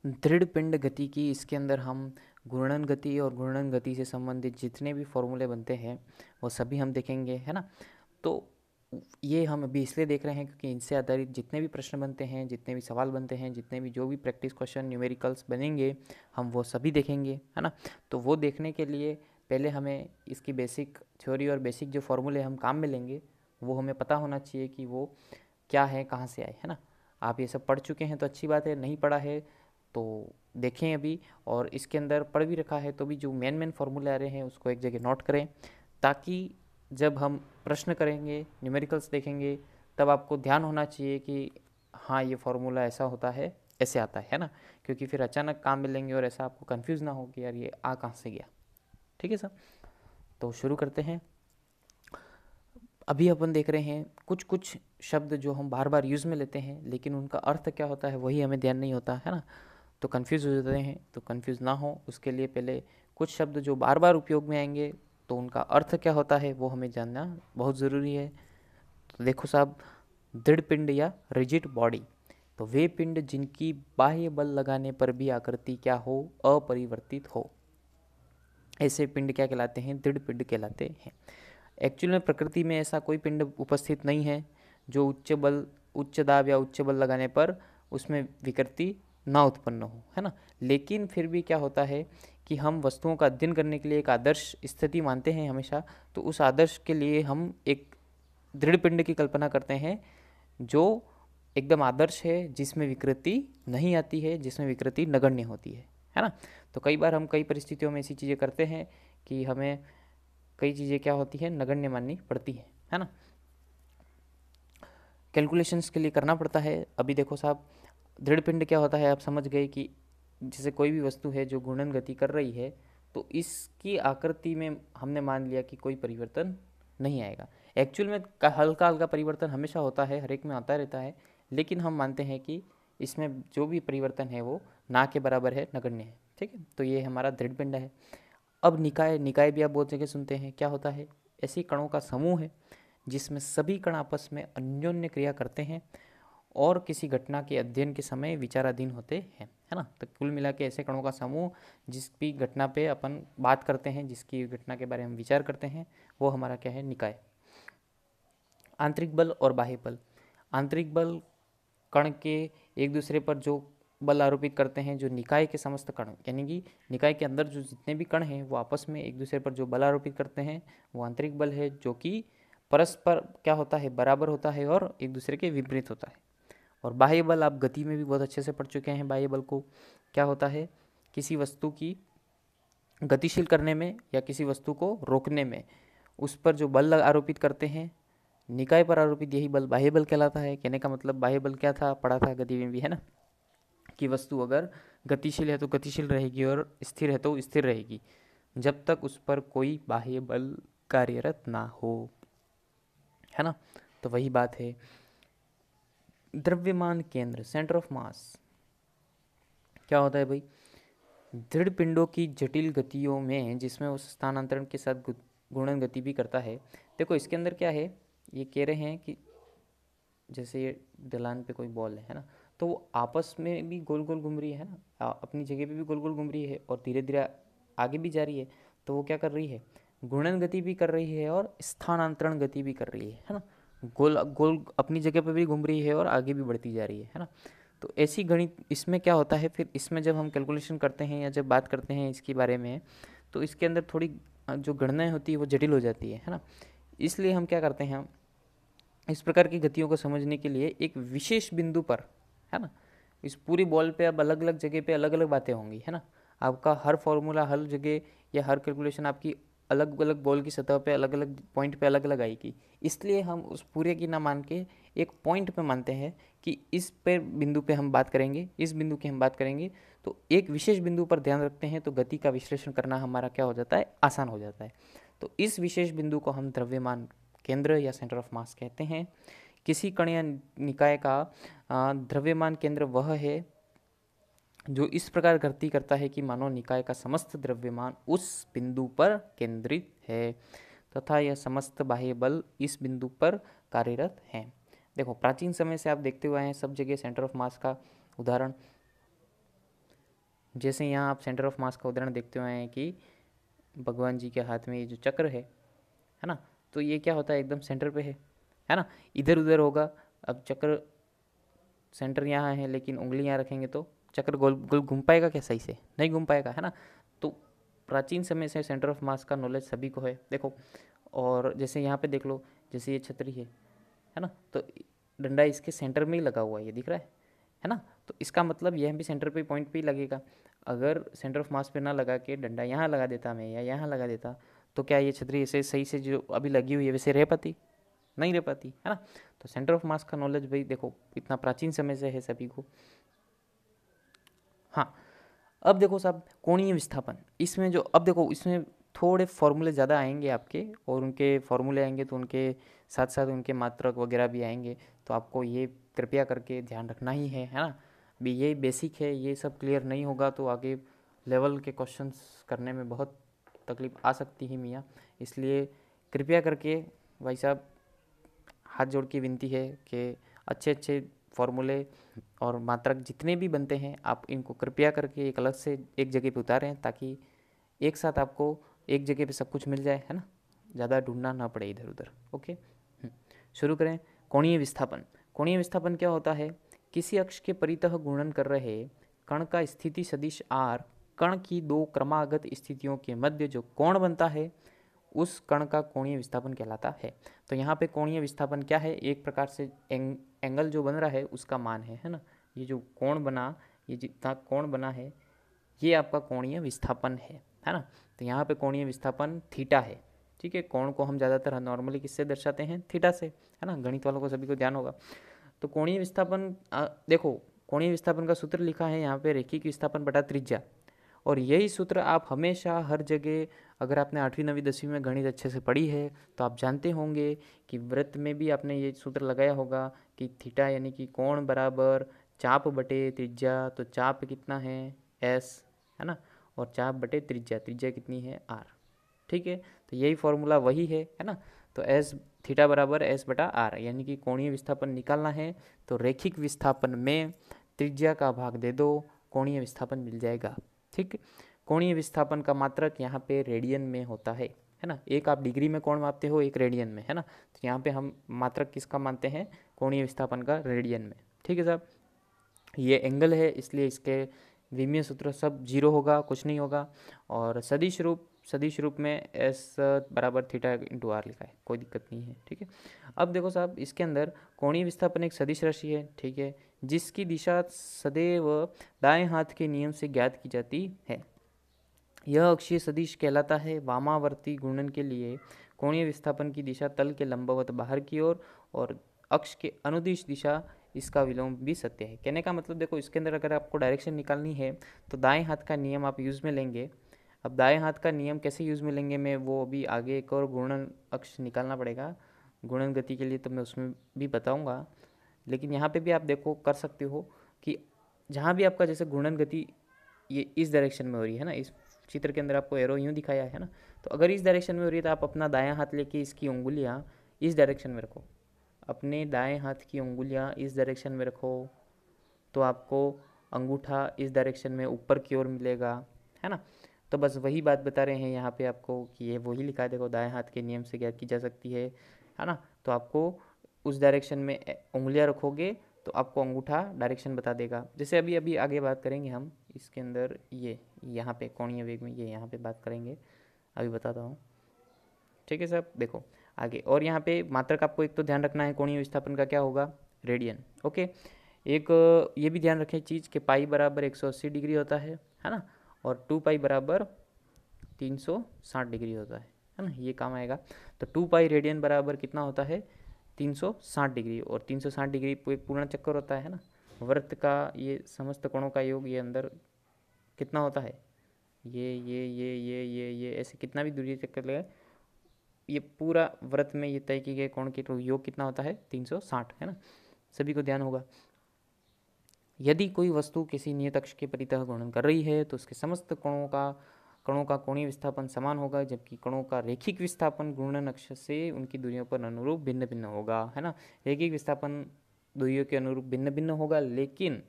दृढ़ पिंड गति की, इसके अंदर हम घूर्णन गति और घूर्णन गति से संबंधित जितने भी फॉर्मूले बनते हैं वो सभी हम देखेंगे, है ना। तो ये हम अभी इसलिए देख रहे हैं क्योंकि इनसे आधारित जितने भी प्रश्न बनते हैं, जितने भी सवाल बनते हैं, जितने भी जो भी प्रैक्टिस क्वेश्चन न्यूमेरिकल्स बनेंगे, हम वो सभी देखेंगे, है ना। तो वो देखने के लिए पहले हमें इसकी बेसिक थ्योरी और बेसिक जो फॉर्मूले हम काम में लेंगे वो हमें पता होना चाहिए कि वो क्या है, कहाँ से आए, है ना। आप ये सब पढ़ चुके हैं तो अच्छी बात है, नहीं पढ़ा है तो देखें अभी। और इसके अंदर पढ़ भी रखा है तो भी जो मेन मेन फॉर्मूले आ रहे हैं उसको एक जगह नोट करें, ताकि जब हम प्रश्न करेंगे, न्यूमेरिकल्स देखेंगे, तब आपको ध्यान होना चाहिए कि हाँ ये फार्मूला ऐसा होता है, ऐसे आता है ना। क्योंकि फिर अचानक काम मिलेंगे और ऐसा आपको कंफ्यूज ना हो कि यार ये आ कहाँ से गया। ठीक है सर, तो शुरू करते हैं। अभी अपन देख रहे हैं कुछ कुछ शब्द जो हम बार बार यूज़ में लेते हैं लेकिन उनका अर्थ क्या होता है वही हमें ध्यान नहीं होता, है ना। तो कन्फ्यूज़ हो जाते हैं, तो कन्फ्यूज़ ना हो उसके लिए पहले कुछ शब्द जो बार बार उपयोग में आएंगे तो उनका अर्थ क्या होता है वो हमें जानना बहुत ज़रूरी है। तो देखो साहब, दृढ़ पिंड या रिजिड बॉडी, तो वे पिंड जिनकी बाह्य बल लगाने पर भी आकृति क्या हो, अपरिवर्तित हो, ऐसे पिंड क्या कहलाते हैं, दृढ़ पिंड कहलाते हैं। एक्चुअल में प्रकृति में ऐसा कोई पिंड उपस्थित नहीं है जो उच्च बल, उच्च दाब या उच्च बल लगाने पर उसमें विकृति ना उत्पन्न हो, है ना। लेकिन फिर भी क्या होता है कि हम वस्तुओं का अध्ययन करने के लिए एक आदर्श स्थिति मानते हैं हमेशा, तो उस आदर्श के लिए हम एक दृढ़ पिंड की कल्पना करते हैं जो एकदम आदर्श है, जिसमें विकृति नहीं आती है, जिसमें विकृति नगण्य होती है ना। तो कई बार हम कई परिस्थितियों में ऐसी चीज़ें करते हैं कि हमें कई चीज़ें क्या होती है, नगण्य माननी पड़ती है ना। कैलकुलेशंस के लिए करना पड़ता है। अभी देखो साहब, दृढ़ पिंड क्या होता है आप समझ गए कि जैसे कोई भी वस्तु है जो घूर्णन गति कर रही है तो इसकी आकृति में हमने मान लिया कि कोई परिवर्तन नहीं आएगा। एक्चुअल में हल्का हल्का परिवर्तन हमेशा होता है, हर एक में आता रहता है, लेकिन हम मानते हैं कि इसमें जो भी परिवर्तन है वो ना के बराबर है, नगण्य है। ठीक है, तो ये हमारा दृढ़ पिंड है। अब निकाय, निकाय भी आप बहुत जगह सुनते हैं, क्या होता है, ऐसी कणों का समूह है जिसमें सभी कण आपस में अन्योन्य क्रिया करते हैं और किसी घटना के अध्ययन के समय विचाराधीन होते हैं, है ना। तो कुल मिला के ऐसे कणों का समूह जिस भी घटना पे अपन बात करते हैं, जिसकी घटना के बारे में विचार करते हैं, वो हमारा क्या है, निकाय। आंतरिक बल और बाह्य बल। आंतरिक बल कण के एक दूसरे पर जो बल आरोपित करते हैं, जो निकाय के समस्त कण, यानी कि निकाय के अंदर जो जितने भी कण हैं वो आपस में एक दूसरे पर जो बल आरोपित करते हैं वो आंतरिक बल है, जो कि परस्पर क्या होता है, बराबर होता है और एक दूसरे के विपरीत होता है। और बाह्य बल आप गति में भी बहुत अच्छे से पढ़ चुके हैं। बाह्य बल को क्या होता है, किसी वस्तु की गतिशील करने में या किसी वस्तु को रोकने में उस पर जो बल आरोपित करते हैं, निकाय पर आरोपित यही बल बाह्य बल कहलाता है। कहने का मतलब बाह्य बल क्या था, पढ़ा था गति में भी, है ना, कि वस्तु अगर गतिशील है तो गतिशील रहेगी और स्थिर है तो स्थिर रहेगी जब तक उस पर कोई बाह्य बल कार्यरत ना हो, है ना। तो वही बात है। द्रव्यमान केंद्र, सेंटर ऑफ मास, क्या होता है भाई, दृढ़ पिंडों की जटिल गतियों में जिसमें उस स्थानांतरण के साथ गुणन गति भी करता है। देखो इसके अंदर क्या है, ये कह रहे हैं कि जैसे ये ढलान पे कोई बॉल है ना, तो वो आपस में भी गोल गोल घूम रही है ना, अपनी जगह पे भी गोल गोल घूम रही है और धीरे धीरे आगे भी जा रही है। तो वो क्या कर रही है, घूर्णन गति भी कर रही है और स्थानांतरण गति भी कर रही है ना। गोल गोल अपनी जगह पे भी घूम रही है और आगे भी बढ़ती जा रही है ना। तो ऐसी गणित इसमें क्या होता है, फिर इसमें जब हम कैलकुलेशन करते हैं या जब बात करते हैं इसके बारे में, तो इसके अंदर थोड़ी जो गणनाएं होती है वो जटिल हो जाती है ना। इसलिए हम क्या करते हैं, इस प्रकार की गतियों को समझने के लिए एक विशेष बिंदु पर, है ना, इस पूरी बॉल पे अब अलग अलग जगह पे अलग अलग बातें होंगी, है ना। आपका हर फॉर्मूला हर जगह या हर कैलकुलेशन आपकी अलग अलग बॉल की सतह पे अलग अलग पॉइंट पे अलग अलग आएगी। इसलिए हम उस पूरे की ना मान के एक पॉइंट पे मानते हैं कि इस पे बिंदु पे हम बात करेंगे, इस बिंदु की हम बात करेंगे। तो एक विशेष बिंदु पर ध्यान रखते हैं तो गति का विश्लेषण करना हमारा क्या हो जाता है, आसान हो जाता है। तो इस विशेष बिंदु को हम द्रव्यमान केंद्र या सेंटर ऑफ मास कहते हैं। किसी कण या निकाय का द्रव्यमान केंद्र वह है जो इस प्रकार गति करता है कि मानो निकाय का समस्त द्रव्यमान उस बिंदु पर केंद्रित है तथा यह समस्त बाह्य बल इस बिंदु पर कार्यरत हैं। देखो प्राचीन समय से आप देखते हुए हैं सब जगह सेंटर ऑफ मास का उदाहरण जैसे यहाँ आप सेंटर ऑफ मास का उदाहरण देखते हुए हैं कि भगवान जी के हाथ में ये जो चक्र है ना, तो ये क्या होता है, एकदम सेंटर पे है ना। इधर उधर होगा, अब चक्र सेंटर यहाँ है लेकिन उंगली यहाँ रखेंगे तो चक्र गोल गोल घूम पाएगा क्या, सही से नहीं घूम पाएगा, है ना। तो प्राचीन समय से सेंटर ऑफ मास का नॉलेज सभी को है, देखो। और जैसे यहाँ पे देख लो, जैसे ये छतरी है ना, तो डंडा इसके सेंटर में ही लगा हुआ है, ये दिख रहा है ना। तो इसका मतलब यह भी सेंटर पे पॉइंट पे ही लगेगा। अगर सेंटर ऑफ मास पे ना लगा के डंडा यहाँ लगा देता मैं या यहाँ लगा देता, तो क्या ये छतरी ऐसे सही से जो अभी लगी हुई है वैसे रह पाती, नहीं रह पाती, है ना। तो सेंटर ऑफ मास का नॉलेज भाई देखो इतना प्राचीन समय से है सभी को। हाँ, अब देखो साहब कोणीय विस्थापन, इसमें जो अब देखो इसमें थोड़े फॉर्मूले ज़्यादा आएंगे आपके, और उनके फॉर्मूले आएंगे तो उनके साथ साथ उनके मात्रक वगैरह भी आएंगे, तो आपको ये कृपया करके ध्यान रखना ही है ना। अभी ये बेसिक है, ये सब क्लियर नहीं होगा तो आगे लेवल के क्वेश्चंस करने में बहुत तकलीफ आ सकती है मियाँ। इसलिए कृपया करके भाई साहब हाथ जोड़ के विनती है कि अच्छे अच्छे फॉर्मूले और मात्रक जितने भी बनते हैं आप इनको कृपया करके एक अलग से एक जगह पे उतारें, ताकि एक साथ आपको एक जगह पे सब कुछ मिल जाए, है ना, ज़्यादा ढूंढना ना पड़े इधर उधर। ओके, शुरू करें। कोणीय विस्थापन, कोणीय विस्थापन क्या होता है, किसी अक्ष के परितः घूर्णन कर रहे कण का स्थिति सदिश आर कण की दो क्रमागत स्थितियों के मध्य जो कोण बनता है उस कण का कोणीय विस्थापन कहलाता है। तो यहाँ पे कोणीय विस्थापन क्या है, एक प्रकार से एंगल जो बन रहा है उसका मान है ना। ये जो कोण बना, ये जितना कोण बना है ये आपका कोणीय विस्थापन है ना। तो यहाँ पे कोणीय विस्थापन थीटा है, ठीक है। कोण को हम ज़्यादातर नॉर्मली किससे दर्शाते हैं, थीटा से, है ना। गणित वालों को सभी को ध्यान होगा। तो कोणीय विस्थापन देखो कोणीय विस्थापन का सूत्र लिखा है यहाँ पे, रैखिक विस्थापन बटा त्रिज्या। और यही सूत्र आप हमेशा हर जगह, अगर आपने 8वीं 9वीं 10वीं में गणित अच्छे से पढ़ी है तो आप जानते होंगे कि वृत्त में भी आपने ये सूत्र लगाया होगा कि थीटा यानी कि कोण बराबर चाप बटे त्रिज्या। तो चाप कितना है, एस, है ना, और चाप बटे त्रिज्या, त्रिज्या कितनी है, आर, ठीक है। तो यही फॉर्मूला वही है ना। तो एस थीटा बराबर एस बटा आर, यानी कि कोणीय विस्थापन निकालना है तो रैखिक विस्थापन में त्रिज्या का भाग दे दो, कोणीय विस्थापन मिल जाएगा, ठीक। कोणीय विस्थापन का मात्रक यहाँ पे रेडियन में होता है ना। एक आप डिग्री में कोण मापते हो, एक रेडियन में, है ना। तो यहाँ पे हम मात्रक किसका मानते हैं, कोणीय विस्थापन का, रेडियन में, ठीक है साहब। ये एंगल है इसलिए इसके विमीय सूत्र सब जीरो होगा, कुछ नहीं होगा। और सदिश रूप में एस बराबर थीटा इंटू आर लिखा है, कोई दिक्कत नहीं है, ठीक है। अब देखो साहब इसके अंदर कोणीय विस्थापन एक सदिश राशि है, ठीक है, जिसकी दिशा सदैव दाएं हाथ के नियम से ज्ञात की जाती है। यह अक्षीय सदिश कहलाता है। वामावर्ती घूर्णन के लिए कोणीय विस्थापन की दिशा तल के लंबवत बाहर की ओर और अक्ष के अनुदिश दिशा इसका विलोम भी सत्य है। कहने का मतलब देखो इसके अंदर अगर आपको डायरेक्शन निकालनी है तो दाएं हाथ का नियम आप यूज़ में लेंगे। अब दाएं हाथ का नियम कैसे यूज़ में लेंगे, मैं वो अभी आगे एक और घूर्णन अक्ष निकालना पड़ेगा घूर्णन गति के लिए, तो मैं उसमें भी बताऊँगा। लेकिन यहाँ पे भी आप देखो कर सकते हो कि जहाँ भी आपका जैसे घूर्णन गति ये इस डायरेक्शन में हो रही है ना, इस चित्र के अंदर आपको एरो यूँ दिखाया है ना, तो अगर इस डायरेक्शन में हो रही है तो आप अपना दायां हाथ लेके इसकी उंगलियाँ इस डायरेक्शन में रखो, अपने दाएं हाथ की उंगलियाँ इस डायरेक्शन में रखो, तो आपको अंगूठा इस डायरेक्शन में ऊपर की ओर मिलेगा, है ना। तो बस वही बात बता रहे हैं यहाँ पे आपको कि ये वही लिखा है, देखो दाएं हाथ के नियम से ज्ञात की जा सकती है ना। तो आपको उस डायरेक्शन में उंगलियाँ रखोगे तो आपको अंगूठा डायरेक्शन बता देगा। जैसे अभी अभी आगे बात करेंगे हम इसके अंदर, ये यहाँ पे कोणीय वेग में ये यहाँ पे बात करेंगे, अभी बताता हूँ, ठीक है साहब। देखो आगे, और यहाँ पे मात्रक आपको एक तो ध्यान रखना है कोणीय विस्थापन का क्या होगा, रेडियन, ओके। एक ये भी ध्यान रखें चीज़ कि पाई बराबर 180 डिग्री होता है ना, और 2 पाई बराबर 360 डिग्री होता है ना, ये काम आएगा। तो 2 पाई रेडियन बराबर कितना होता है, 360 डिग्री, और 360 डिग्री एक पूर्ण चक्कर होता है ना। वृत्त का ये समस्त कोणों का योग ये अंदर कितना होता है, ये ऐसे कितना भी दूरी चक्कर लगा, ये पूरा वृत्त में ये तय की गए कोण के योग कितना होता है, 360, है ना, सभी को ध्यान होगा। यदि कोई वस्तु किसी नियत अक्ष के परितः घूर्णन कर रही है तो उसके समस्त कणों का कोणीय विस्थापन समान होगा, जबकि कणों का रैखिक विस्थापन घूर्णन अक्ष से उनकी दूरियों पर अनुरूप भिन्न भिन्न होगा, है ना। रैखिक विस्थापन दूरियों के अनुरूप भिन्न भिन्न होगा, लेकिन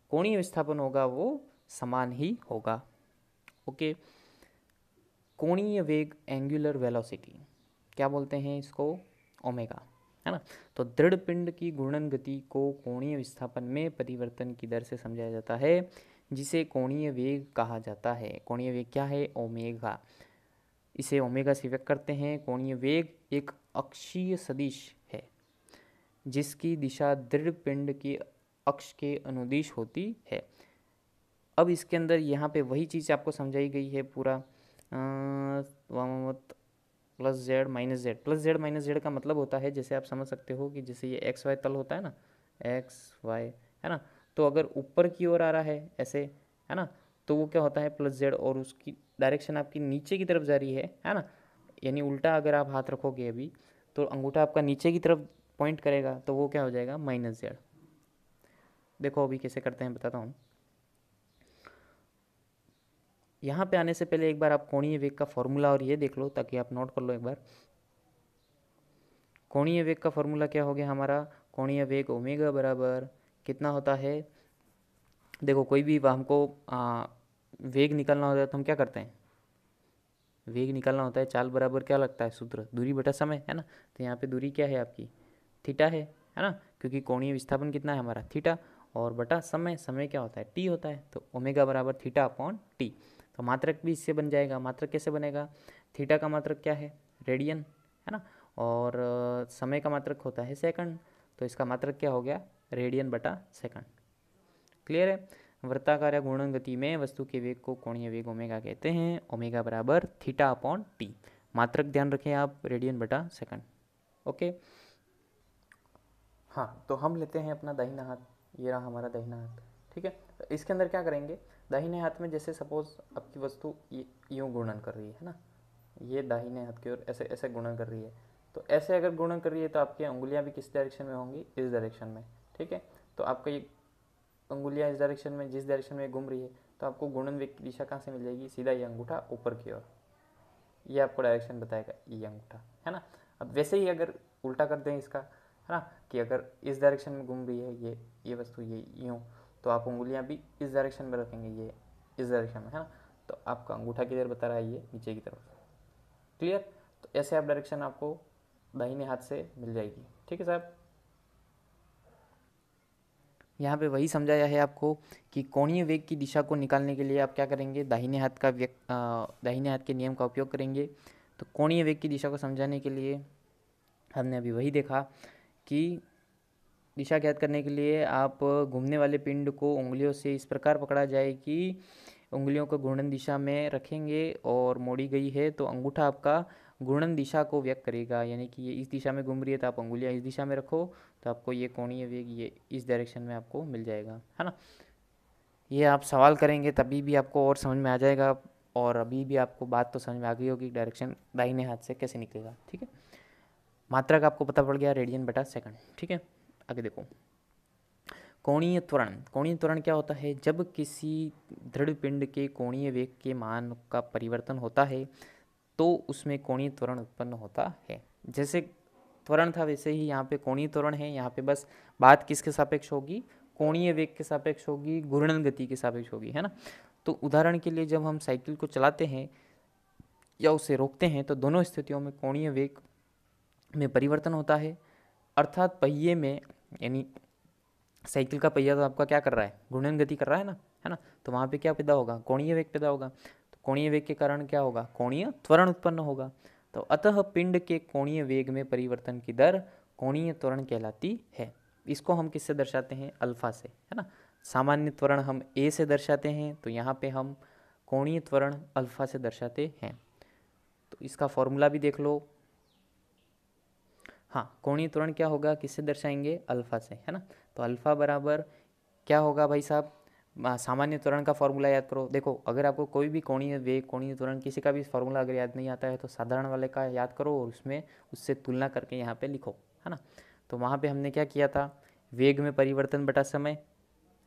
कोणीय विस्थापन होगा वो समान ही होगा। ओके। कोणीय वेग, एंगुलर वेलोसिटी, क्या बोलते हैं इसको? ओमेगा, है ना। तो दृढ़ पिंड की घूर्णन गति को कोणीय विस्थापन में परिवर्तन की दर से समझाया जाता है, जिसे कोणीय वेग कहा जाता है। कोणीय वेग क्या है? ओमेगा। इसे ओमेगा से व्यक्त करते हैं। कोणीय वेग एक अक्षीय सदिश है जिसकी दिशा दृढ़ पिंड के अक्ष के अनुदिश होती है। अब इसके अंदर यहाँ पे वही चीज़ आपको समझाई गई है पूरा, plus Z minus Z. Plus Z minus Z का मतलब होता है, जैसे आप समझ सकते हो कि जैसे ये एक्स वाई तल होता है ना, एक्स वाई, है ना। तो अगर ऊपर की ओर आ रहा है ऐसे, है ना, तो वो क्या होता है? प्लस जेड, और उसकी डायरेक्शन आपकी नीचे की तरफ जा रही है ना। यानी उल्टा अगर आप हाथ रखोगे अभी, तो अंगूठा आपका नीचे की तरफ पॉइंट करेगा, तो वो क्या हो जाएगा? Minus Z. देखो अभी कैसे करते हैं, बताता हूँ। यहाँ पे आने से पहले एक बार आप कोणीय वेग का फॉर्मूला और ये देख लो, ताकि आप नोट कर लो एक बार। कोणीय वेग का फॉर्मूला क्या हो गया हमारा? कोणीय वेग ओमेगा बराबर कितना होता है? देखो कोई भी हमको वेग निकालना होता है तो हम क्या करते हैं? वेग निकालना होता है, चाल बराबर क्या लगता है सूत्र? दूरी बटा समय, है ना। तो यहाँ पे दूरी क्या है आपकी? थीटा है ना, क्योंकि कोणीय विस्थापन कितना है हमारा? थीटा, और बटा समय, समय क्या होता है? टी होता है। तो ओमेगा बराबर थीटा अपॉन टी। तो मात्रक भी इससे बन जाएगा। मात्रक कैसे बनेगा? थीटा का मात्रक क्या है? रेडियन, है ना, और समय का मात्रक होता है सेकंड, तो इसका मात्रक क्या हो गया? रेडियन बटा सेकंड। क्लियर है? वृत्ताकार या घूर्णन गति में वस्तु के वेग को कोणीय वेग ओमेगा कहते हैं। ओमेगा बराबर थीटा अपॉन टी। मात्रक ध्यान रखें आप, रेडियन बटा सेकंड। ओके। हाँ, तो हम लेते हैं अपना दाहिना हाथ, ये रहा हमारा दाहिना हाथ। ठीक है, तो इसके अंदर क्या करेंगे? दाहिने हाथ में जैसे सपोज आपकी वस्तु यूँ गुणन कर रही है ना, ये दाहिने हाथ की ओर ऐसे ऐसे गुणन कर रही है। तो ऐसे अगर गुणन कर रही है तो आपकी उंगलियां भी किस डायरेक्शन में होंगी? इस डायरेक्शन में। ठीक है, तो आपका ये उंगलियां इस डायरेक्शन में, जिस डायरेक्शन में घूम रही है, तो आपको गुणन वेग की दिशा कहाँ से मिल जाएगी? सीधा ये अंगूठा ऊपर की ओर, ये आपको डायरेक्शन बताएगा, ये अंगूठा, है ना। अब वैसे ही अगर उल्टा कर दें इसका, है ना, कि अगर इस डायरेक्शन में घूम रही है ये वस्तु, ये यूँ, तो आप उंगलियां भी इस डायरेक्शन में रखेंगे, ये इस डायरेक्शन में, है ना। तो आपका अंगूठा किधर बता रहा है? ये नीचे की तरफ। क्लियर? तो ऐसे आप डायरेक्शन आपको दाहिने हाथ से मिल जाएगी। ठीक है साहब। यहाँ पे वही समझाया है आपको कि कोणीय वेग की दिशा को निकालने के लिए आप क्या करेंगे? दाहिने हाथ के नियम का उपयोग करेंगे। तो कोणीय वेग की दिशा को समझाने के लिए हमने अभी वही देखा कि दिशा ज्ञात करने के लिए आप घूमने वाले पिंड को उंगलियों से इस प्रकार पकड़ा जाए कि उंगलियों को घूर्णन दिशा में रखेंगे और मोड़ी गई है तो अंगूठा आपका घूर्णन दिशा को व्यक्त करेगा, यानी कि ये इस दिशा में घूम रही है तो आप उंगलियां इस दिशा में रखो, तो आपको ये कोणीय वेग ये इस डायरेक्शन में आपको मिल जाएगा, है ना। ये आप सवाल करेंगे तभी भी आपको और समझ में आ जाएगा, और अभी भी आपको बात तो समझ में आ गई होगी डायरेक्शन दाहिने हाथ से कैसे निकलेगा। ठीक है, मात्रक आपको पता पड़ गया, रेडियन बटा सेकंड। ठीक है, आगे देखो। कोणीय त्वरण। कोणीय त्वरण क्या होता है? जब किसी दृढ़ पिंड के कोणीय वेग के मान का परिवर्तन होता है तो उसमें कोणीय त्वरण उत्पन्न होता है। जैसे त्वरण था वैसे ही यहाँ पे कोणीय त्वरण है। यहाँ पे बस बात किसके सापेक्ष होगी? कोणीय वेग के सापेक्ष होगी, घूर्णन गति के सापेक्ष होगी, है ना। तो उदाहरण के लिए जब हम साइकिल को चलाते हैं या उसे रोकते हैं तो दोनों स्थितियों में कोणीय वेग में परिवर्तन होता है, अर्थात पहिए में, यानी साइकिल का पहिया तो आपका क्या कर रहा है? घूर्णन गति कर रहा है ना। तो वहाँ पे क्या पैदा होगा? कोणीय वेग पैदा होगा। तो कोणीय वेग के कारण क्या होगा? कोणीय त्वरण उत्पन्न होगा। तो अतः पिंड के कोणीय वेग में परिवर्तन की दर कोणीय त्वरण कहलाती है। इसको हम किससे दर्शाते हैं? अल्फा से, है ना। सामान्य त्वरण हम ए से दर्शाते हैं, तो यहाँ पे हम कोणीय त्वरण अल्फा से दर्शाते हैं। तो इसका फॉर्मूला भी देख लो। हाँ, कोणीय त्वरण क्या होगा? किससे दर्शाएंगे? अल्फा से, है ना। तो अल्फा बराबर क्या होगा भाई साहब? सामान्य त्वरण का फॉर्मूला याद करो। देखो अगर आपको कोई भी कोणीय वेग, कोणीय त्वरण किसी का भी फॉर्मूला अगर याद नहीं आता है तो साधारण वाले का याद करो और उसमें उससे तुलना करके यहाँ पे लिखो, है ना। तो वहाँ पे हमने क्या किया था? वेग में परिवर्तन बटा समय,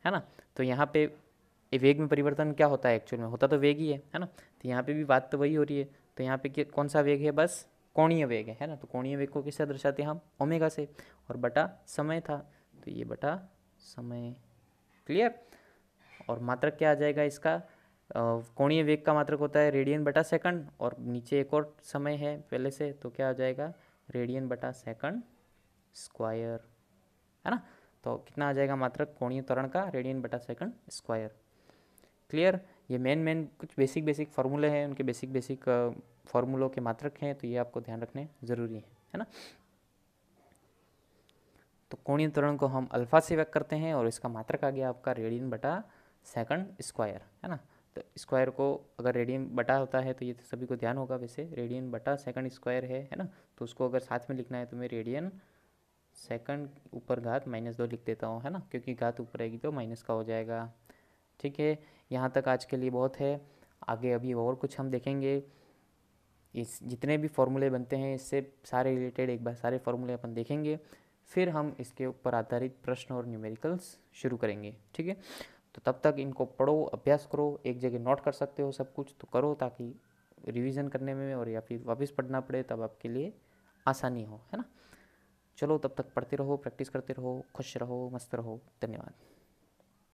है ना। तो यहाँ पे वेग में परिवर्तन क्या होता है? एक्चुअल में होता तो वेग ही है ना। तो यहाँ पे भी बात तो वही हो रही है। तो यहाँ पे कौन सा वेग है? बस कोणीय वेग है ना। तो कोणीय वेग को किससे दर्शाते हैं हम? ओमेगा से, और बटा समय था तो ये बटा समय। क्लियर? और मात्रक क्या आ जाएगा इसका, कोणीय वेग का मात्रक होता है रेडियन बटा सेकंड, और नीचे एक और समय है पहले से, तो क्या आ जाएगा रेडियन बटा सेकंड स्क्वायर, है ना। तो कितना आ जाएगा मात्रक कोणीय त्वरण का, रेडियन बटा सेकंड स्क्वायर। क्लियर। ये मेन कुछ बेसिक फार्मूले हैं, उनके बेसिक फार्मूलों के मात्रक हैं, तो ये आपको ध्यान रखने ज़रूरी है ना। तो कोणीय त्वरण को हम अल्फा से व्यक्त करते हैं, और इसका मात्रक आ गया आपका रेडियन बटा सेकंड स्क्वायर, है ना। तो स्क्वायर को अगर रेडियन बटा होता है तो ये तो सभी को ध्यान होगा, वैसे रेडियन बटा सेकंड स्क्वायर है ना। तो उसको अगर साथ में लिखना है तो मैं रेडियन सेकंड ऊपर घात -2 लिख देता हूँ, है ना, क्योंकि घात ऊपर आएगी तो माइनस का हो जाएगा। ठीक है, यहाँ तक आज के लिए बहुत है। आगे अभी और कुछ हम देखेंगे, इस जितने भी फॉर्मूले बनते हैं इससे सारे रिलेटेड एक बार सारे फॉर्मूले अपन देखेंगे, फिर हम इसके ऊपर आधारित प्रश्न और न्यूमेरिकल्स शुरू करेंगे। ठीक है, तो तब तक इनको पढ़ो, अभ्यास करो, एक जगह नोट कर सकते हो सब कुछ तो करो, ताकि रिवीजन करने में और या फिर वापस पढ़ना पड़े तब आपके लिए आसानी हो, है ना। चलो तब तक पढ़ते रहो, प्रैक्टिस करते रहो, खुश रहो, मस्त रहो। धन्यवाद।